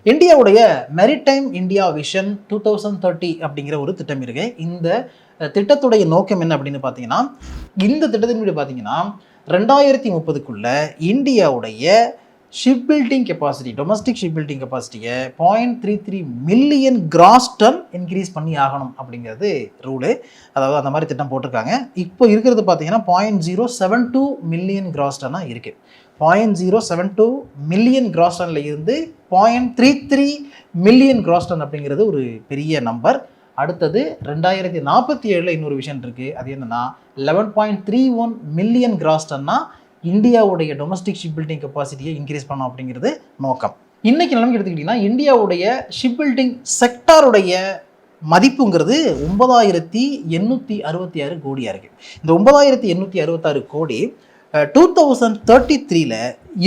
இந்தியாவுடைய maritime India vision 2030 அப்படிங்கிற ஒரு திட்டம் இருக்கு. இந்த திட்டத்துடைய நோக்கம் என்ன அப்படின்னு பார்த்தீங்கன்னா, இந்த திட்டத்தின்படி பார்த்தீங்கன்னா 2030க்குள்ள இந்தியாவுடைய ship building capacity, domestic ship building கெப்பாசிட்டியை 0.33 மில்லியன் கிராஸ் டன் இன்க்ரீஸ் பண்ணி ஆகணும் அப்படிங்கிறது ரூலு. அதாவது அந்த மாதிரி திட்டம் போட்டிருக்காங்க. இப்போ இருக்கிறது பார்த்தீங்கன்னா 0.072 மில்லியன் கிராஸ் டன்னாக இருக்குது. 0.072 மில்லியன் கிராஸ் டன்ல இருந்து 0.33 மில்லியன் கிராஸ் டன் அப்படிங்கிறது ஒரு பெரிய நம்பர். அடுத்தது 2047 இன்னொரு விஷயம் இருக்குது. அது என்னன்னா 11.31 மில்லியன் கிராஸ் டன்னா இந்தியாவுடைய டொமஸ்டிக் ஷிப் பில்டிங் கெப்பாசிட்டியை இன்க்ரீஸ் பண்ணணும் அப்படிங்கிறது நோக்கம். இன்னைக்கு நிலைமைக்கு எடுத்துக்கிட்டிங்கன்னா இந்தியாவுடைய ஷிப் பில்டிங் செக்டாருடைய மதிப்புங்கிறது 9,866 கோடியாக இருக்குது. இந்த 9,866 கோடி 2033ல்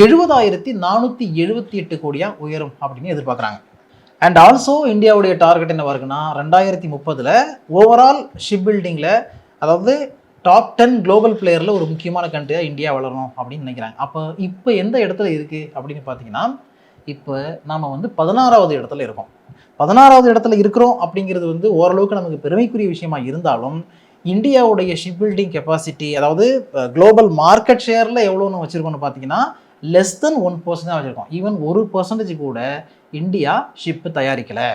70,478 கோடியாக உயரும் அப்படின்னு எதிர்பார்க்குறாங்க. அண்ட் ஆல்சோ இந்தியாவுடைய டார்கெட் என்னவா இருக்குன்னா 2030ல் ஓவரால் ஷிப் பில்டிங்கில், அதாவது டாப் 10 குளோபல் பிளேயரில் ஒரு முக்கியமான கண்ட்ரியாக இந்தியா வளரணும் அப்படின்னு நினைக்கிறாங்க. அப்போ இப்போ எந்த இடத்துல இருக்குது அப்படின்னு பார்த்தீங்கன்னா, இப்போ நாம் 16வது இடத்துல இருக்கோம். 16வது இடத்துல இருக்கிறோம் அப்படிங்கிறது ஓரளவுக்கு நமக்கு பெருமைக்குரிய விஷயமா இருந்தாலும், இந்தியாவுடைய ஷிப் பில்டிங் கெப்பாசிட்டி, அதாவது குளோபல் மார்க்கெட் ஷேரில் எவ்வளோன்னு வச்சுருக்கோன்னு பார்த்தீங்கன்னா less than 1% தான் வச்சுருக்கோம். ஈவன் 1% கூட இந்தியா ஷிப்பு தயாரிக்கலை.